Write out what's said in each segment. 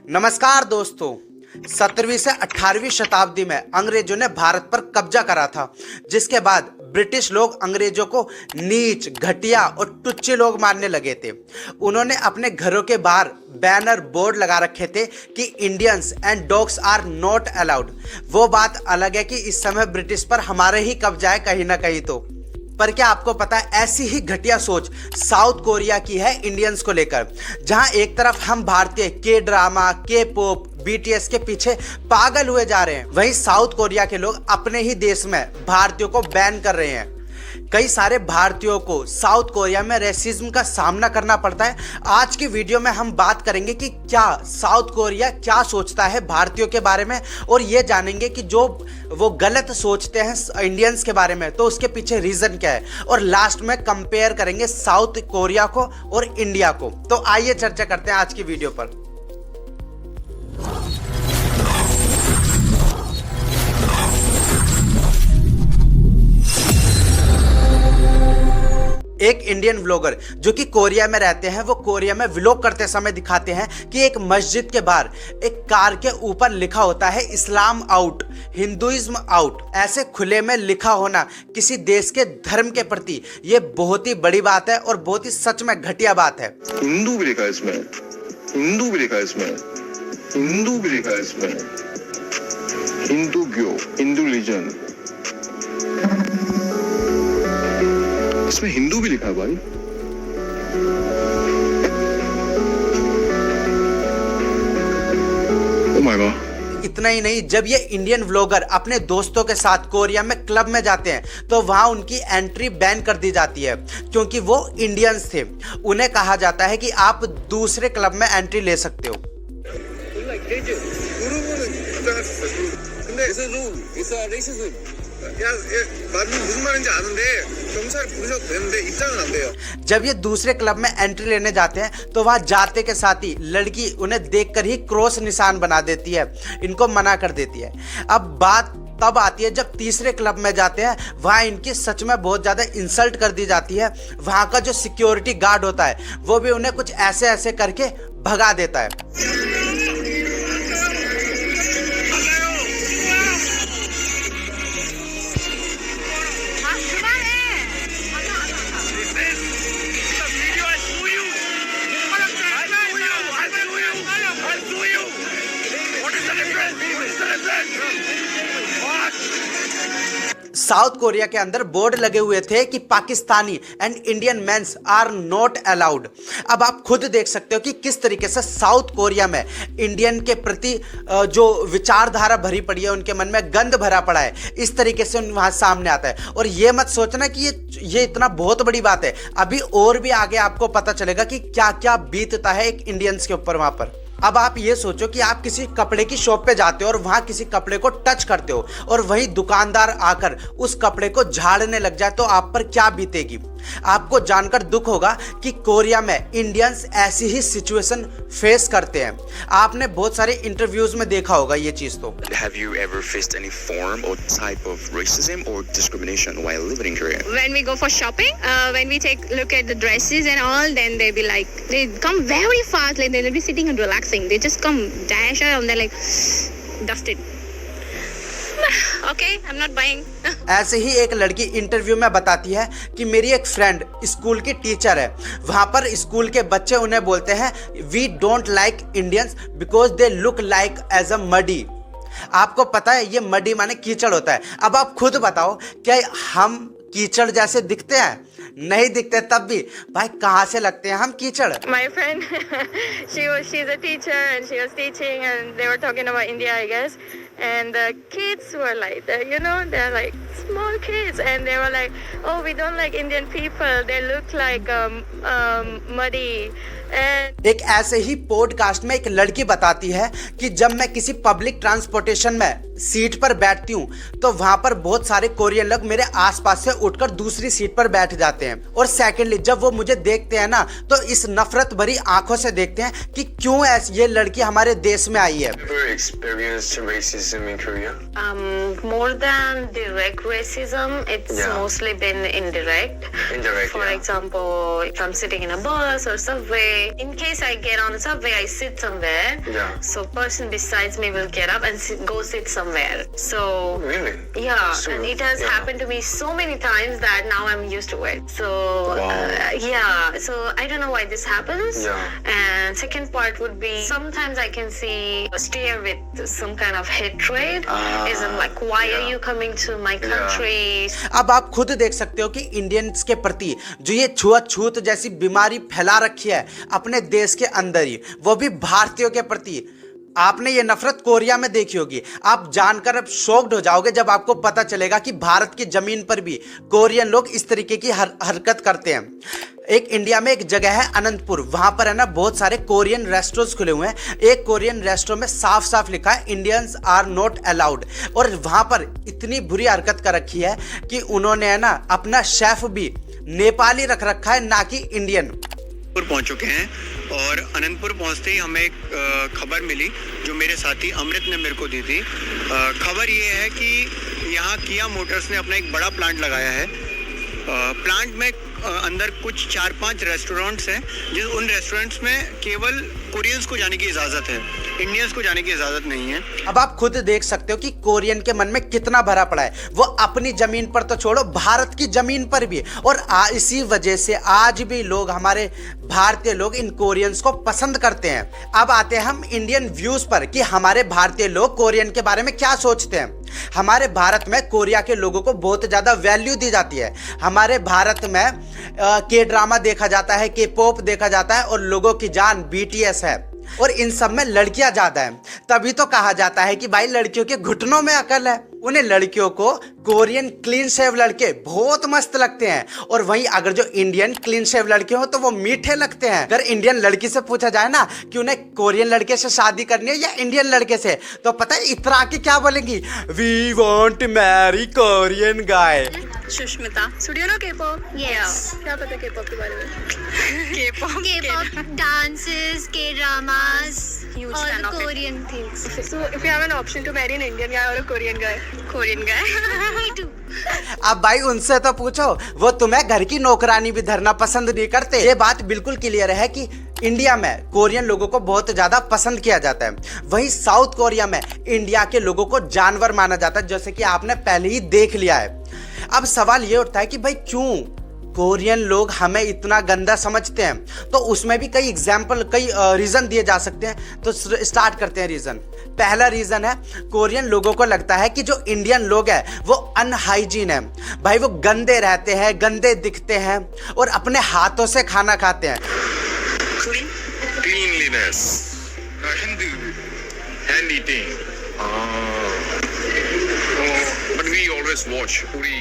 नमस्कार दोस्तों। 17वीं से 18वीं शताब्दी में अंग्रेजों ने भारत पर कब्जा करा था, जिसके बाद ब्रिटिश लोग अंग्रेजों को नीच, घटिया और टुच्चे लोग मानने लगे थे। उन्होंने अपने घरों के बाहर बैनर बोर्ड लगा रखे थे कि Indians and dogs are not allowed. वो बात अलग है कि इस समय ब्रिटिश पर हमारे ही कब्जा है कहीं ना कहीं तो। पर क्या आपको पता है, ऐसी ही घटिया सोच साउथ कोरिया की है इंडियंस को लेकर। जहां एक तरफ हम भारतीय के ड्रामा, के पॉप, बीटीएस के पीछे पागल हुए जा रहे हैं, वहीं साउथ कोरिया के लोग अपने ही देश में भारतीयों को बैन कर रहे हैं। कई सारे भारतीयों को साउथ कोरिया में रेसिज्म का सामना करना पड़ता है। आज की वीडियो में हम बात करेंगे कि क्या साउथ कोरिया क्या सोचता है भारतीयों के बारे में, और ये जानेंगे कि जो वो गलत सोचते हैं इंडियंस के बारे में तो उसके पीछे रीज़न क्या है, और लास्ट में कंपेयर करेंगे साउथ कोरिया को और इंडिया को। तो आइए चर्चा करते हैं आज की वीडियो पर। एक इंडियन व्लॉगर जो कि कोरिया में रहते हैं, वो कोरिया में व्लॉग करते समय दिखाते हैं कि एक मस्जिद के बाहर एक कार के ऊपर लिखा होता है इस्लाम आउट, हिंदुइज्म आउट। ऐसे खुले में लिखा होना किसी देश के धर्म के प्रति ये बहुत ही बड़ी बात है और बहुत ही सच में घटिया बात है। हिंदू भी लिखा है इसमें, हिंदू भी लिखा है इसमें, हिंदू भी लिखा है इसमें, हिंदू क्यों, हिंदू रिलीजन, इसमें हिंदू भी लिखा है भाई। Oh my God. इतना ही नहीं, जब ये इंडियन व्लॉगर अपने दोस्तों के साथ कोरिया में क्लब में जाते हैं तो वहां उनकी एंट्री बैन कर दी जाती है, क्योंकि वो इंडियंस थे। उन्हें कहा जाता है कि आप दूसरे क्लब में एंट्री ले सकते हो। जब ये दूसरे क्लब में एंट्री लेने जाते हैं तो वहां जाते के साथ ही लड़की उन्हें देखकर ही क्रॉस निशान बना देती है, इनको मना कर देती है। अब बात तब आती है जब तीसरे क्लब में जाते हैं, वहाँ इनकी सच में बहुत ज़्यादा इंसल्ट कर दी जाती है। वहाँ का जो सिक्योरिटी गार्ड होता है वो भी उन्हें कुछ ऐसे ऐसे करके भगा देता है। साउथ कोरिया के अंदर बोर्ड लगे हुए थे कि Pakistani and Indian mens are not allowed. अब आप खुद देख सकते हो कि किस तरीके से साउथ कोरिया में इंडियन के प्रति जो विचारधारा भरी पड़ी है, उनके मन में गंद भरा पड़ा है, इस तरीके से वहाँ सामने आता है। और ये मत सोचना कि ये इतना बहुत बड़ी बात है, अभी और भी आगे आपको पता चलेगा कि क्या क्या बीतता है एक इंडियंस के ऊपर वहाँ पर। अब आप ये सोचो कि आप किसी कपड़े की शॉप पे जाते हो और वहाँ किसी कपड़े को टच करते हो और वही दुकानदार आकर उस कपड़े को झाड़ने लग जाए तो आप पर क्या बीतेगी। आपको जानकर दुख होगा कि कोरिया में इंडियंस ऐसी ही सिचुएशन फेस करते हैं। आपने बहुत सारे इंटरव्यूज में देखा होगा ये चीज। तो Have you ever faced any form or type of racism or discrimination while living in Korea? When we go for shopping, when we take look at the dresses and all, then they be like, they come very fast, like they'll be sitting and relaxing. They just come dash and they're like, dusted. Okay, I'm not buying. ऐसे ही एक लड़की interview में बताती है कि मेरी एक friend school की टीचर है। वहाँ पर स्कूल के बच्चे उन्हें बोलते हैं we don't like Indians because they look like as a muddy. आपको पता है ये मडी माने कीचड़ होता है। अब आप खुद बताओ, क्या हम कीचड़ जैसे दिखते हैं? नहीं दिखते। तब भी भाई कहाँ से लगते हैं हम कीचड़। My friend, she's a teacher and she was teaching and they were talking about India, I guess. And the kids were like, they're like small kids, and they were like, oh, we don't like Indian people. They look like muddy. एक ऐसे ही podcast में एक लड़की बताती है कि जब मैं किसी पब्लिक ट्रांसपोर्टेशन में सीट पर बैठती हूँ तो वहां पर बहुत सारे कोरियन लोग मेरे आसपास से उठकर दूसरी सीट पर बैठ जाते हैं, और सेकेंडली जब वो मुझे देखते हैं ना तो इस नफरत भरी आंखों से देखते हैं कि क्यों ऐसी ये लड़की हमारे देश में आई है। racism in Korea? More than direct racism, it's Yeah. mostly been indirect. Indirect, For yeah. example, if I'm sitting in a bus or subway, in case I get on the subway, I sit somewhere. Yeah. So person besides me will get up and go sit somewhere. So Really? yeah, So, and it has yeah. happened to me so many times that now I'm used to it. So Wow. yeah, so I don't know why this happens. Yeah. And second part would be sometimes I can see a stare with some kind of hatred. Isn't like why are yeah. you coming to my country? अब आप खुद देख सकते हो कि Indians के प्रति जो ये छुआछूत जैसी बीमारी फैला रखी है अपने देश के अंदर ही, वो भी भारतीयों के प्रति। आपने ये नफरत कोरिया में देखी होगी। आप जानकर अब शॉक्ड हो जाओगे जब आपको पता चलेगा कि भारत की जमीन पर भी कोरियन लोग इस तरीके की हरकत करते हैं। एक इंडिया में एक जगह है अनंतपुर, वहां पर है ना बहुत सारे कोरियन रेस्टोरेंट्स खुले हुए हैं। एक कोरियन रेस्टोरेंट में साफ साफ लिखा है इंडियंस आर नॉट अलाउड, और वहां पर इतनी बुरी हरकत कर रखी है कि उन्होंने है ना अपना शेफ भी नेपाली रख रखा है, ना कि इंडियन। अनंतपुर पहुंच चुके हैं और अनंतपुर पहुंचते ही हमें एक खबर मिली जो मेरे साथी अमृत ने मेरे को दी थी। खबर ये है कि यहाँ किया मोटर्स ने अपना एक बड़ा प्लांट लगाया है। प्लांट में अंदर कुछ 4-5 रेस्टोरेंट्स हैं, उन रेस्टोरेंट्स में केवल कोरियंस को जाने की इजाज़त है, इंडियंस को जाने की इजाज़त नहीं है। अब आप खुद देख सकते हो कि कोरियन के मन में कितना भरा पड़ा है। वो अपनी जमीन पर तो छोड़ो, भारत की जमीन पर भी। और इसी वजह से आज भी लोग, हमारे भारतीय लोग इन कोरियंस को पसंद करते हैं। अब आते हैं हम इंडियन व्यूज पर कि हमारे भारतीय लोग कोरियन के बारे में क्या सोचते हैं। हमारे भारत में कोरिया के लोगों को बहुत ज्यादा वैल्यू दी जाती है। हमारे भारत में के ड्रामा देखा जाता है, के पॉप देखा जाता है, और लोगों की जान BTS है, और इन सब में लड़कियां ज्यादा हैं। तभी तो कहा जाता है कि भाई लड़कियों के घुटनों में अकल है। उन्हें लड़कियों को कोरियन क्लीन शेव लड़के बहुत मस्त लगते हैं, और वहीं अगर जो इंडियन क्लीन शेव लड़के हो तो वो मीठे लगते हैं। अगर इंडियन लड़की से पूछा जाए ना कि उन्हें कोरियन लड़के से शादी करनी है या इंडियन लड़के से, तो पता है इतरा के क्या बोलेंगी, we want marry Korean guy. Sushmita, studio ना K-pop? Yes. क्या पता K-pop के बारे में? K-pop, K-pop dances, K-dramas, Huge all fan the of it. Korean things. So if you have an option to marry an Indian guy or a Korean guy? Korean guy. Me too. अब भाई उनसे तो पूछो, वो तुम्हें घर की नौकरानी भी धरना पसंद नहीं करते। ये बात बिल्कुल क्लियर है कि इंडिया में कोरियन लोगों को बहुत ज्यादा पसंद किया जाता है। वहीं साउथ कोरिया में इंडिया के लोगों को जानवर माना जाता है, जैसे कि आपने पहले ही देख लिया है। अब सवाल ये उठता है कि भाई क्यों कोरियन लोग हमें इतना गंदा समझते हैं। तो उसमें भी कई एग्जाम्पल, कई रीज़न दिए जा सकते हैं। तो स्टार्ट करते हैं रीज़न। पहला रीज़न है, कोरियन लोगों को लगता है कि जो इंडियन लोग हैं वो अनहाइजीन है। भाई वो गंदे रहते हैं, गंदे दिखते हैं, और अपने हाथों से खाना खाते हैं। Cleanliness. Hand eating. But we always wash. We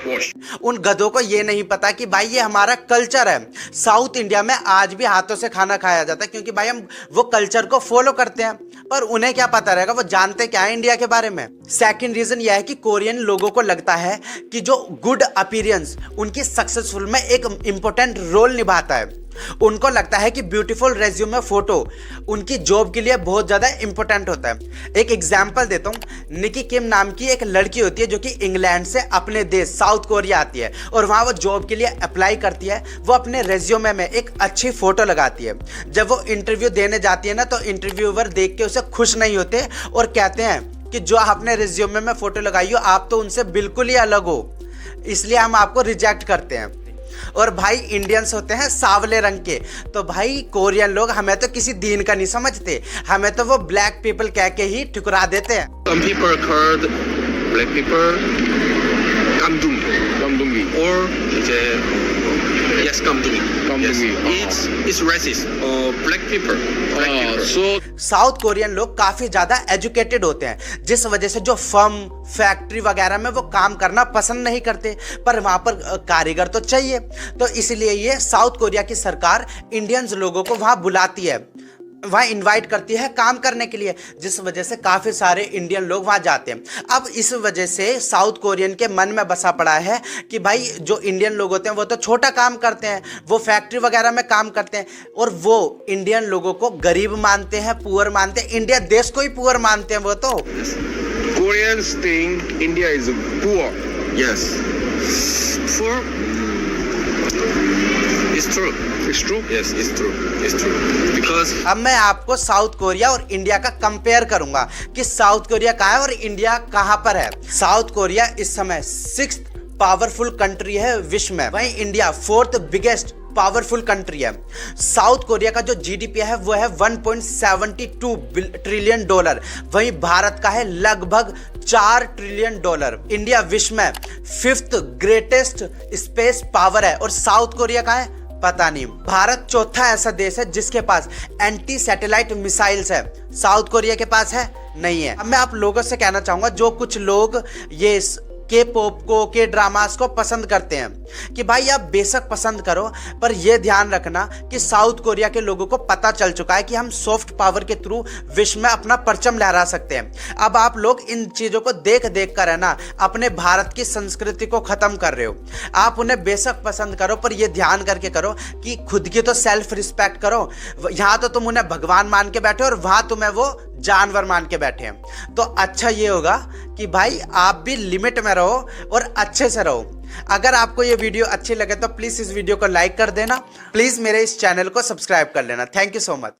wash. उन गधों को ये नहीं पता कि भाई ये हमारा कल्चर है। साउथ इंडिया में आज भी हाथों से खाना खाया जाता है, क्योंकि भाई हम वो कल्चर को फॉलो करते हैं। पर उन्हें क्या पता रहेगा, वो जानते क्या है इंडिया के बारे में। सेकंड रीजन यह है कि कोरियन लोगों को लगता है कि जो गुड अपीयरेंस उनकी सक्सेसफुल में एक इम्पोर्टेंट रोल निभाता है। उनको लगता है कि ब्यूटीफुल रेज्यूमे फोटो उनकी जॉब के लिए बहुत ज़्यादा इंपॉर्टेंट होता है। एक एग्जांपल देता हूँ, निकी किम नाम की एक लड़की होती है जो कि इंग्लैंड से अपने देश साउथ कोरिया आती है, और वहाँ वो जॉब के लिए अप्लाई करती है। वो अपने रेज्यूमे में एक अच्छी फ़ोटो लगाती है। जब वो इंटरव्यू देने जाती है ना, तो इंटरव्यूअर देख के उसे खुश नहीं होते और कहते हैं कि जो आपने रेज्यूमे में फ़ोटो लगाई हो आप तो उनसे बिल्कुल ही अलग हो, इसलिए हम आपको रिजेक्ट करते हैं। और भाई इंडियंस होते हैं सांवले रंग के, तो भाई कोरियन लोग हमें तो किसी दीन का नहीं समझते, हमें तो वो ब्लैक पीपल कह के ही ठुकरा देते हैं। Some people are called black people, kamdungi, or yes, kamdungi. Yes. It's racist. Black people. So south Korean लोग काफी ज्यादा एजुकेटेड होते हैं, जिस वजह से जो फर्म, फैक्ट्री वगैरह में वो काम करना पसंद नहीं करते, पर वहां पर कारीगर तो चाहिए। तो इसलिए ये साउथ कोरिया की सरकार इंडियंस लोगों को वहां बुलाती है वहाँ इनवाइट करती है काम करने के लिए, जिस वजह से काफ़ी सारे इंडियन लोग वहाँ जाते हैं। अब इस वजह से साउथ कोरियन के मन में बसा पड़ा है कि भाई जो इंडियन लोग होते हैं वो तो छोटा काम करते हैं, वो फैक्ट्री वगैरह में काम करते हैं, और वो इंडियन लोगों को गरीब मानते हैं, पुअर मानते हैं, इंडिया देश को ही पुअर मानते हैं वो तो। Koreans think India is poor. Yes. For it's true. It's true. Yes, it's true. It's true. Because अब मैं आपको साउथ कोरिया और इंडिया का कंपेयर करूंगा कि साउथ कोरिया कहाँ है और इंडिया कहाँ पर है। साउथ कोरिया इस समय 6th पावरफुल कंट्री है विश्व में, वहीं India 4th biggest powerful country है। साउथ कोरिया का जो जीडीपी है वो है 1.72 ट्रिलियन डॉलर, वहीं भारत का है लगभग 4 ट्रिलियन डॉलर। इंडिया विश्व में 5th ग्रेटेस्ट स्पेस पावर है और साउथ कोरिया का है पता नहीं। भारत चौथा ऐसा देश है जिसके पास एंटी सैटेलाइट मिसाइल्स है, साउथ कोरिया के पास है नहीं है। अब मैं आप लोगों से कहना चाहूंगा, जो कुछ लोग ये के पॉप को, के ड्रामास को पसंद करते हैं, कि भाई आप बेशक पसंद करो, पर यह ध्यान रखना कि साउथ कोरिया के लोगों को पता चल चुका है कि हम सॉफ्ट पावर के थ्रू विश्व में अपना परचम लहरा सकते हैं। अब आप लोग इन चीज़ों को देख देख कर है ना अपने भारत की संस्कृति को ख़त्म कर रहे हो। आप उन्हें बेशक पसंद करो, पर यह ध्यान करके करो कि खुद की तो सेल्फ रिस्पेक्ट करो। यहाँ तो तुम उन्हें भगवान मान के बैठे हो और वहाँ तुम्हें वो जानवर मान के बैठे हैं। तो अच्छा ये होगा कि भाई आप भी लिमिट में रहो और अच्छे से रहो। अगर आपको ये वीडियो अच्छी लगे तो प्लीज़ इस वीडियो को लाइक कर देना, प्लीज़ मेरे इस चैनल को सब्सक्राइब कर लेना। Thank you so much.